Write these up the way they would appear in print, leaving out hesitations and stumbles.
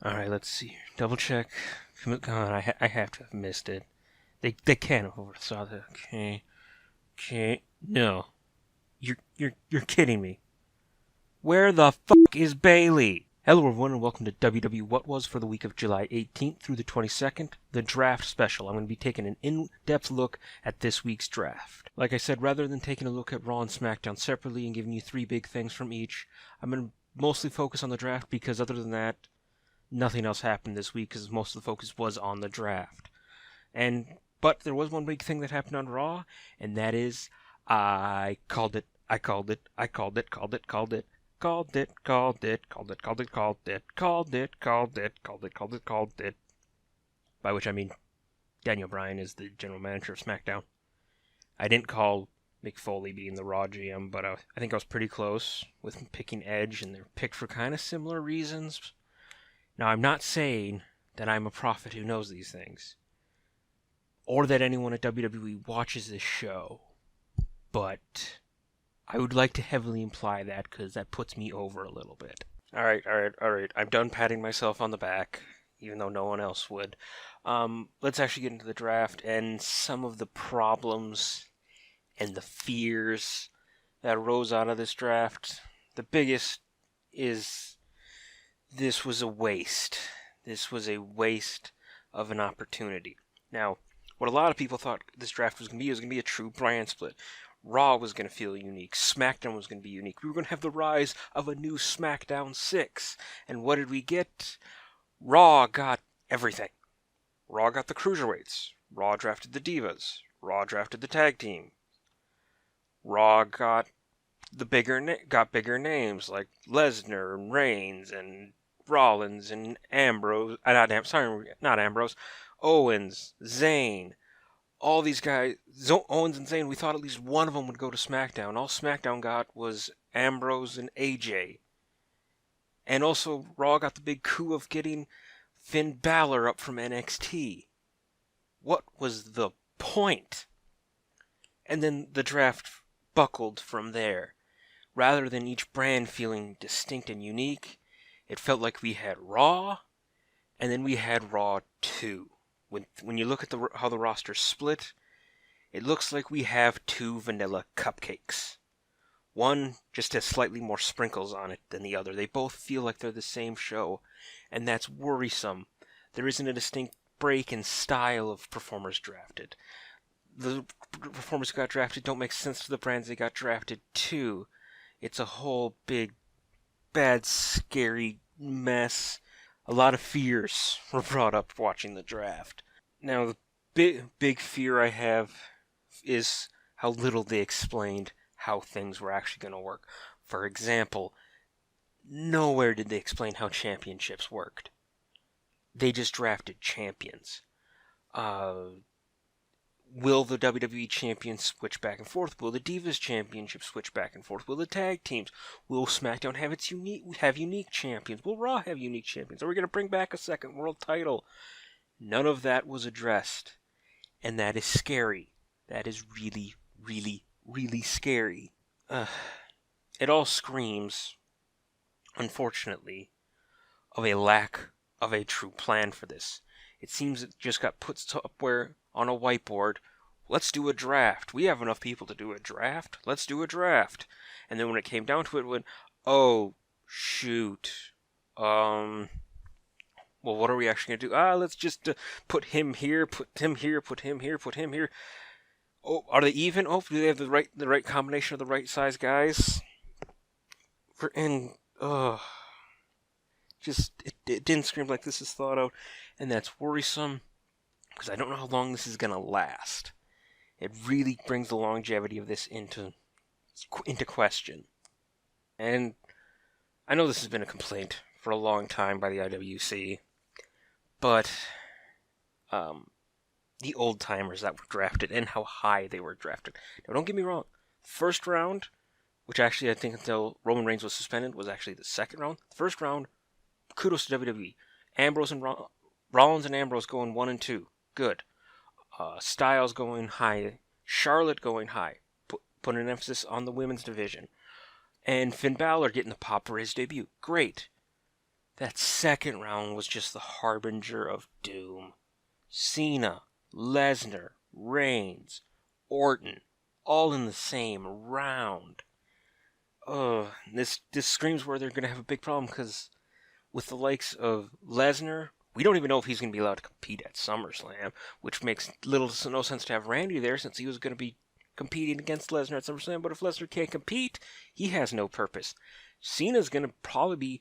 Alright, let's see. Double check. Come on, I have to have missed it. They can't have oversaw that. Okay. No. You're kidding me. Where the fuck is Bailey? Hello everyone and welcome to WWWhatwas for the week of July 18th through the 22nd, the draft special. I'm going to be taking an in-depth look at this week's draft. Like I said, rather than taking a look at Raw and SmackDown separately and giving you three big things from each, I'm going to mostly focus on the draft because other than that, nothing else happened this week because most of the focus was on the draft. But there was one big thing that happened on Raw, and that is I called it. I called it. I called it. Called it. Called it. Called it. Called it. Called it. Called it. Called it. Called it. Called it. Called it. Called it. Called it. By which I mean Daniel Bryan is the general manager of SmackDown. I didn't call Mick Foley being the Raw GM, but I think I was pretty close with picking Edge, and they're picked for kind of similar reasons. Now, I'm not saying that I'm a prophet who knows these things, or that anyone at WWE watches this show, but I would like to heavily imply that because that puts me over a little bit. Alright. I'm done patting myself on the back, even though no one else would. Let's actually get into the draft and some of the problems and the fears that arose out of this draft. The biggest is this was a waste. This was a waste of an opportunity. Now, what a lot of people thought this draft was going to be a true brand split. Raw was going to feel unique. SmackDown was going to be unique. We were going to have the rise of a new SmackDown 6. And what did we get? Raw got everything. Raw got the cruiserweights. Raw drafted the divas. Raw drafted the tag team. Raw got bigger names like Lesnar and Reigns and Rollins and Ambrose. Not Ambrose. Owens, Zayn. All these guys, Owens and Zayn, we thought at least one of them would go to SmackDown. All SmackDown got was Ambrose and AJ. And also, Raw got the big coup of getting Finn Balor up from NXT. What was the point? And then the draft buckled from there. Rather than each brand feeling distinct and unique, it felt like we had Raw, and then we had Raw 2. When you look at how the roster's split, it looks like we have two vanilla cupcakes. One just has slightly more sprinkles on it than the other. They both feel like they're the same show, and that's worrisome. There isn't a distinct break in style of performers drafted. The performers who got drafted don't make sense to the brands they got drafted to. It's a whole big, bad, scary mess. A lot of fears were brought up watching the draft. Now, the big fear I have is how little they explained how things were actually going to work. For example, nowhere did they explain how championships worked. They just drafted champions. Will the WWE champions switch back and forth? Will the Divas championship switch back and forth? Will the tag teams? Will SmackDown have unique champions? Will Raw have unique champions? Are we going to bring back a second world title? None of that was addressed. And that is scary. That is really, really, really scary. It all screams, unfortunately, of a lack of a true plan for this. It seems it just got put somewhere on a whiteboard. Let's do a draft. We have enough people to do a draft. Let's do a draft. And then when it came down to it, it went, oh, shoot. Well, what are we actually going to do? Let's just put him here, put him here, put him here, put him here. Oh, are they even? Oh, do they have the right combination of the right size guys? It didn't scream like this is thought out, and that's worrisome because I don't know how long this is going to last. It really brings the longevity of this into question. And I know this has been a complaint for a long time by the IWC, but the old timers that were drafted and how high they were drafted. Now, don't get me wrong. First round, which actually I think until Roman Reigns was suspended was actually the second round. First round, kudos to WWE. Rollins and Ambrose going 1 and 2. Good. Styles going high. Charlotte going high. Put an emphasis on the women's division. And Finn Balor getting the pop for his debut. Great. That second round was just the harbinger of doom. Cena, Lesnar, Reigns, Orton, all in the same round. This screams where they're going to have a big problem, because with the likes of Lesnar, we don't even know if he's going to be allowed to compete at SummerSlam, which makes little to no sense to have Randy there, since he was going to be competing against Lesnar at SummerSlam. But if Lesnar can't compete, he has no purpose. Cena's going to probably be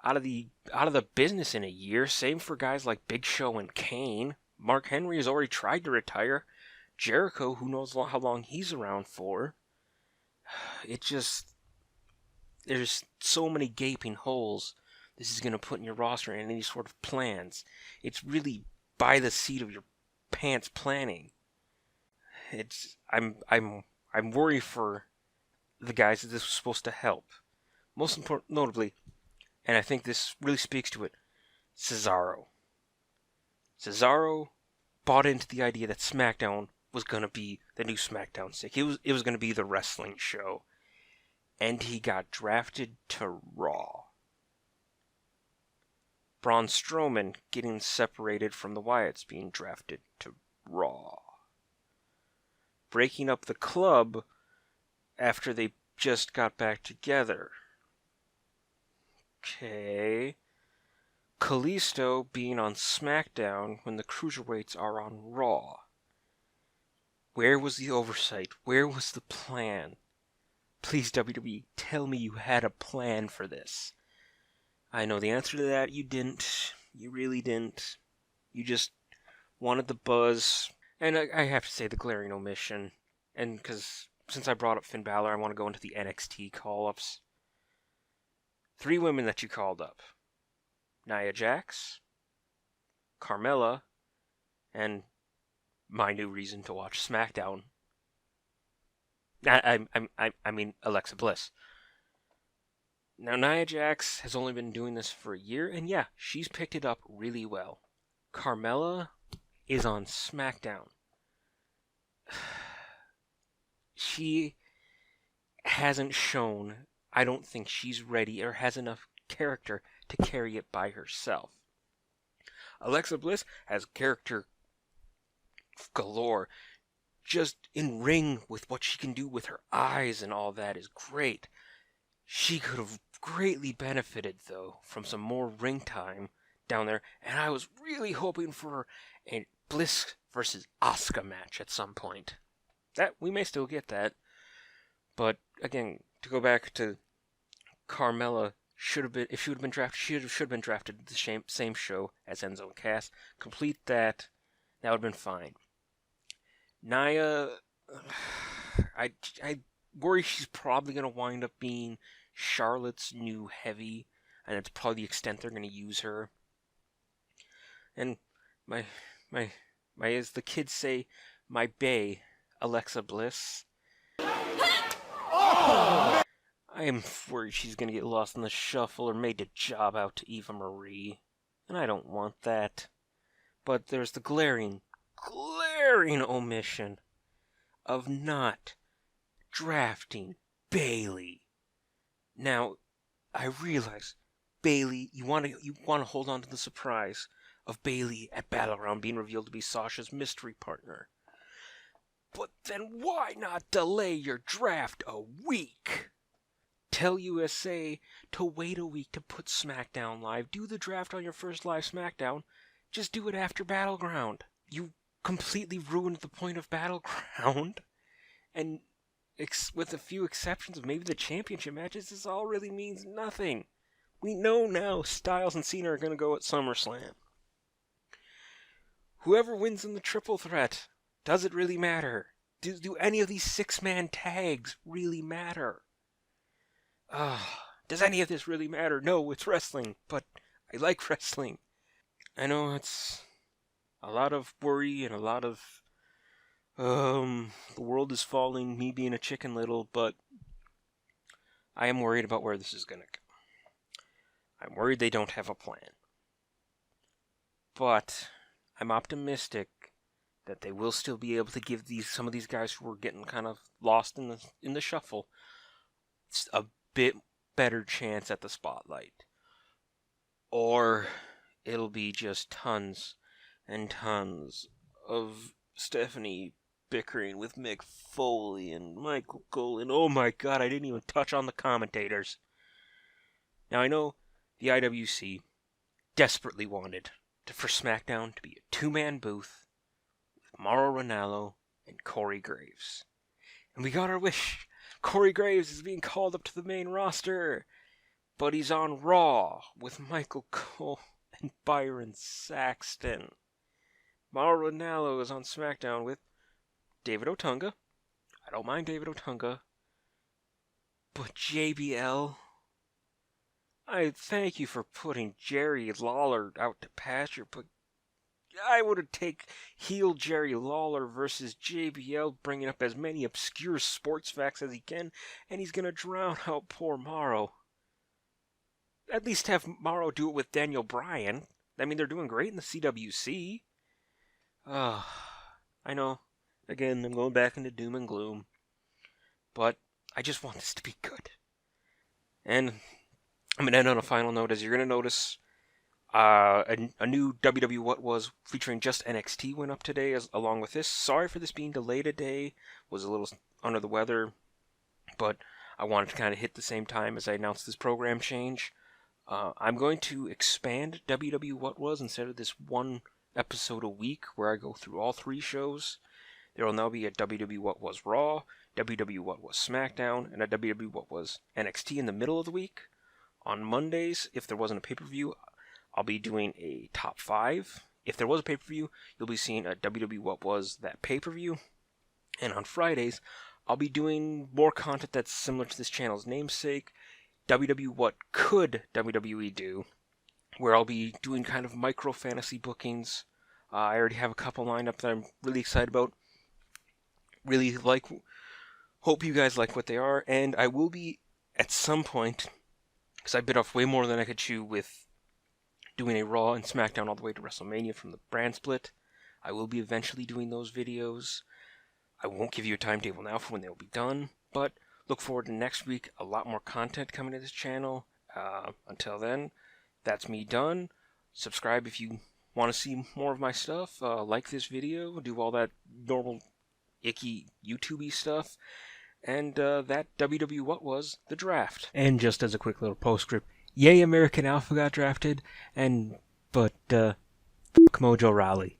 out of the business in a year. Same for guys like Big Show and Kane. Mark Henry has already tried to retire. Jericho, who knows how long he's around for. There's so many gaping holes this is going to put in your roster and any sort of plans. It's really by the seat of your pants planning. I'm worried for the guys that this was supposed to help. Most notably, and I think this really speaks to it, Cesaro. Cesaro bought into the idea that SmackDown was going to be the new SmackDown stick. It was going to be the wrestling show. And he got drafted to Raw. Braun Strowman getting separated from the Wyatts, being drafted to Raw. Breaking up the club after they just got back together. Okay. Kalisto being on SmackDown when the Cruiserweights are on Raw. Where was the oversight? Where was the plan? Please, WWE, tell me you had a plan for this. I know the answer to that. You didn't. You really didn't. You just wanted the buzz. And I have to say the glaring omission. And because since I brought up Finn Balor, I want to go into the NXT call-ups. 3 women that you called up. Nia Jax, Carmella, and my new reason to watch SmackDown. I mean Alexa Bliss. Now, Nia Jax has only been doing this for a year, and yeah, she's picked it up really well. Carmella is on SmackDown. She hasn't shown, I don't think she's ready or has enough character to carry it by herself. Alexa Bliss has character galore. Just in ring with what she can do with her eyes and all that is great. She could have greatly benefited, though, from some more ring time down there, and I was really hoping for a Bliss versus Asuka match at some point. That we may still get that, but again, to go back to Carmella, should have been, if she would have been drafted, should have been drafted to the same show as Enzo and Cass. Complete that would have been fine. Nia, I worry she's probably going to wind up being Charlotte's new heavy, and it's probably the extent they're going to use her. And my, as the kids say, my bae, Alexa Bliss. Oh! I am worried she's going to get lost in the shuffle or made to job out to Eva Marie, and I don't want that. But there's the glaring omission of not drafting Bayley. Now, I realize Bayley, you want to hold on to the surprise of Bayley at Battleground being revealed to be Sasha's mystery partner. But then why not delay your draft a week? Tell USA to wait a week to put SmackDown live. Do the draft on your first live SmackDown. Just do it after Battleground. You completely ruined the point of Battleground. And with a few exceptions of maybe the championship matches, this all really means nothing. We know now Styles and Cena are going to go at SummerSlam. Whoever wins in the triple threat, does it really matter? Do any of these 6-man tags really matter? Does any of this really matter? No, it's wrestling, but I like wrestling. I know it's a lot of worry and a lot of the world is falling, me being a chicken little, but I am worried about where this is going to go. I'm worried they don't have a plan. But I'm optimistic that they will still be able to give some of these guys who are getting kind of lost in the shuffle a bit better chance at the spotlight. or it'll be just tons and tons of Stephanie bickering with Mick Foley and Michael Cole, and oh my god, I didn't even touch on the commentators. Now I know the IWC desperately wanted for SmackDown to be a two-man booth with Mauro Ranallo and Corey Graves. And we got our wish. Corey Graves is being called up to the main roster, but he's on Raw with Michael Cole and Byron Saxton. Mauro Ranallo is on SmackDown with David Otunga. I don't mind David Otunga. But JBL, I thank you for putting Jerry Lawler out to pasture, but I would take heel Jerry Lawler versus JBL, bringing up as many obscure sports facts as he can, and he's going to drown out poor Mauro. At least have Mauro do it with Daniel Bryan. I mean, they're doing great in the CWC. I know. Again, I'm going back into doom and gloom. But I just want this to be good. And I'm going to end on a final note, as you're going to notice a new WWWhatwas featuring just NXT went up today along with this. Sorry for this being delayed a day. Was a little under the weather. But I wanted to kind of hit the same time as I announced this program change. I'm going to expand WWWhatwas instead of this one episode a week where I go through all three shows. There will now be a WWWhatwas Raw, WWWhatwas SmackDown, and a WWWhatwas NXT in the middle of the week. On Mondays, if there wasn't a pay-per-view, I'll be doing a top 5. If there was a pay-per-view, you'll be seeing a WWWhatwas that pay-per-view. And on Fridays, I'll be doing more content that's similar to this channel's namesake, WW What Could WWE Do, where I'll be doing kind of micro fantasy bookings. I already have a couple lined up that I'm really excited about. Really hope you guys like what they are, and I will be at some point, because I bit off way more than I could chew with doing a Raw and SmackDown all the way to WrestleMania from the brand split. I will be eventually doing those videos. I won't give you a timetable now for when they'll be done, but look forward to next week. A lot more content coming to this channel. Until then, that's me done. Subscribe if you want to see more of my stuff. Like this video. Do all that normal, icky, YouTube-y stuff. And that WW What Was the draft. And just as a quick little postscript, yay, American Alpha got drafted, but Mojo Rawley.